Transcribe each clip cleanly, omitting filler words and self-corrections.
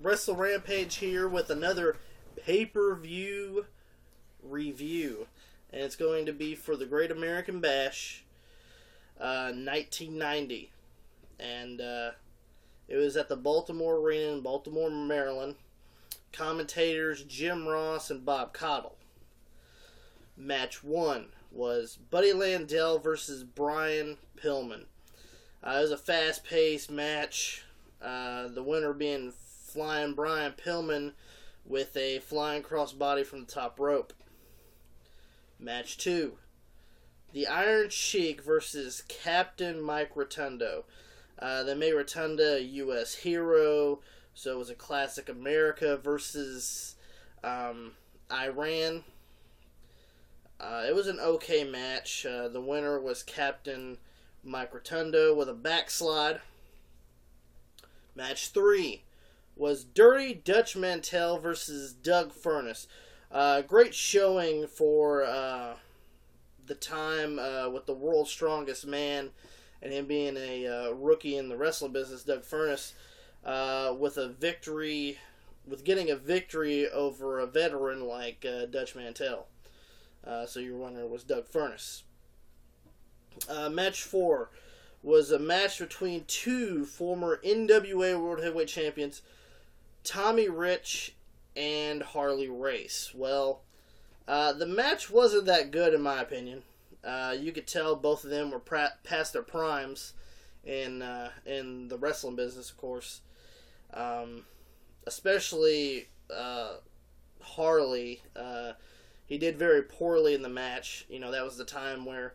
Wrestle Rampage here with another pay-per-view review. And it's going to be for the Great American Bash 1990. And it was at the Baltimore Arena in Baltimore, Maryland. Commentators Jim Ross and Bob Caudle. Match 1 was Buddy Landel versus Brian Pillman. It was a fast-paced match. The winner being Flying Brian Pillman with a flying crossbody from the top rope. Match 2. The Iron Sheik versus Captain Mike Rotundo. They made Rotunda a U.S. hero, so it was a classic America versus Iran. It was an okay match. The winner was Captain Mike Rotundo with a backslide. Match 3 was Dirty Dutch Mantell versus Doug Furnas. Great showing for the time with the world's strongest man and him being a rookie in the wrestling business, Doug Furnas, with getting a victory over a veteran like Dutch Mantell. So your winner was Doug Furnas. Match 4 was a match between two former NWA World Heavyweight Champions, Tommy Rich and Harley Race. Well, the match wasn't that good in my opinion. You could tell both of them were past their primes in the wrestling business, of course. Especially Harley. He did very poorly in the match. You know, that was the time where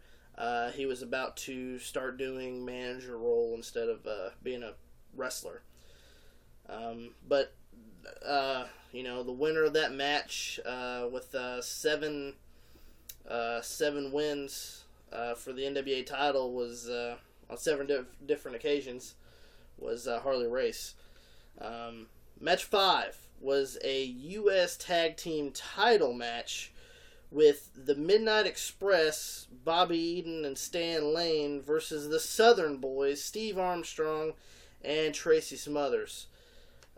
he was about to start doing manager role instead of being a wrestler. But the winner of that match with seven wins for the NWA title was on 7 different occasions was Harley Race. Match 5 was a U.S. Tag Team title match with the Midnight Express, Bobby Eaton and Stan Lane versus the Southern Boys, Steve Armstrong and Tracy Smothers.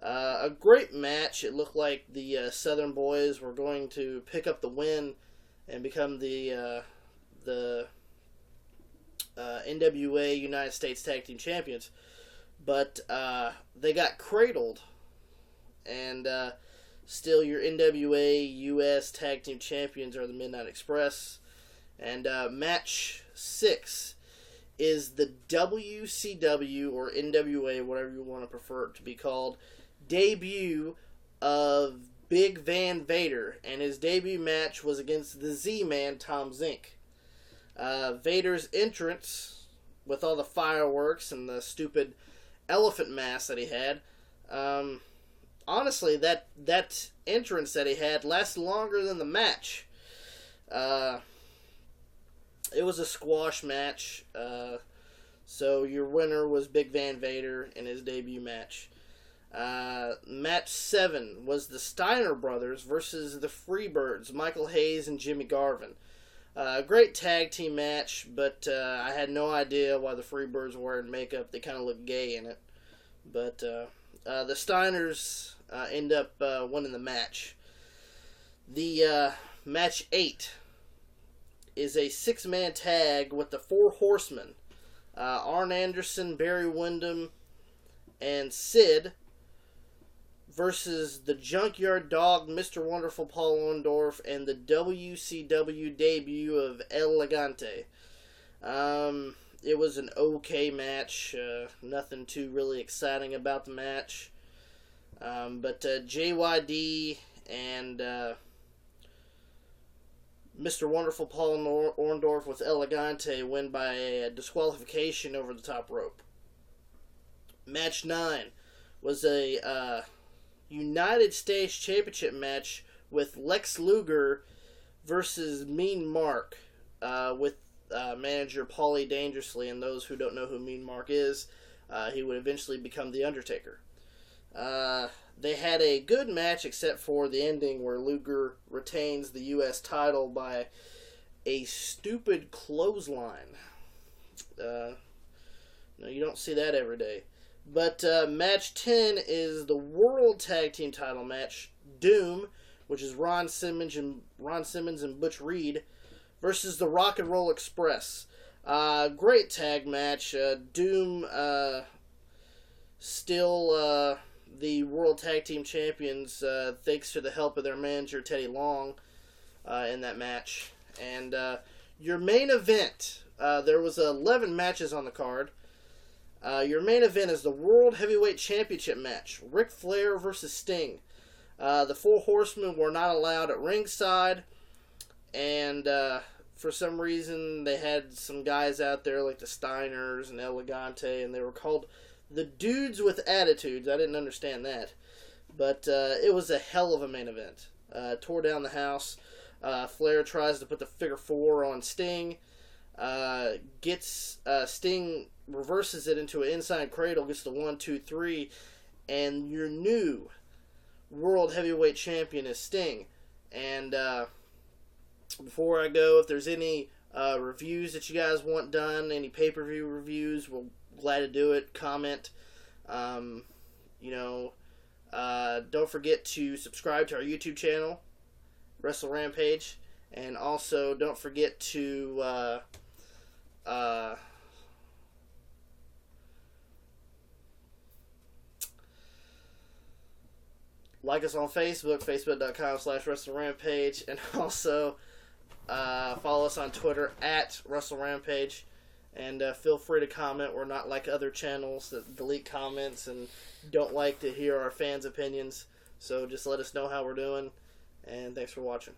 A great match. It looked like the Southern Boys were going to pick up the win and become the NWA United States Tag Team Champions. But they got cradled. And still your NWA US Tag Team Champions are the Midnight Express. And match 6 is the WCW or NWA, whatever you want to prefer it to be called, debut of Big Van Vader. And his debut match was against the Z-Man, Tom Zink. Vader's entrance, with all the fireworks and the stupid elephant mask that he had, honestly, that entrance that he had lasted longer than the match. It was a squash match, so your winner was Big Van Vader in his debut match. Match 7 was the Steiner Brothers versus the Freebirds, Michael Hayes and Jimmy Garvin. Great tag team match, but I had no idea why the Freebirds were wearing makeup. They kind of looked gay in it. But the Steiners end up winning the match. The match 8 is a 6-man tag with the 4 Horsemen. Arn Anderson, Barry Windham, and Sid versus the Junkyard Dog, Mr. Wonderful Paul Orndorff, and the WCW debut of El Elegante. It was an okay match. Nothing too really exciting about the match. But JYD and Mr. Wonderful Paul Orndorff with Elegante win by a disqualification over the top rope. Match 9 was a United States Championship match with Lex Luger versus Mean Mark with manager Paulie Dangerously. And those who don't know who Mean Mark is, he would eventually become The Undertaker. They had a good match except for the ending where Luger retains the U.S. title by a stupid clothesline. No, you don't see that every day. But match 10 is the World Tag Team title match. Doom, which is Ron Simmons and Butch Reed, versus the Rock and Roll Express. Great tag match. Doom still the World Tag Team Champions, thanks to the help of their manager, Teddy Long, in that match. And your main event, there was 11 matches on the card. Your main event is the World Heavyweight Championship match. Ric Flair versus Sting. The Four Horsemen were not allowed at ringside, and for some reason they had some guys out there like the Steiners and Elegante, and they were called the Dudes with Attitudes. I didn't understand that, but it was a hell of a main event. Tore down the house. Flair tries to put the figure 4 on Sting. Gets Sting reverses it into an inside cradle, gets the 1, 2, 3, and your new World Heavyweight Champion is Sting. And before I go, if there's any reviews that you guys want done, any pay-per-view reviews, we're glad to do it. Comment. Don't forget to subscribe to our YouTube channel, Wrestle Rampage, and also don't forget to like us on Facebook, facebook.com/WrestleRampage, and also follow us on Twitter @WrestleRampage, and feel free to comment. We're not like other channels that delete comments and don't like to hear our fans' opinions, so just let us know how we're doing, and thanks for watching.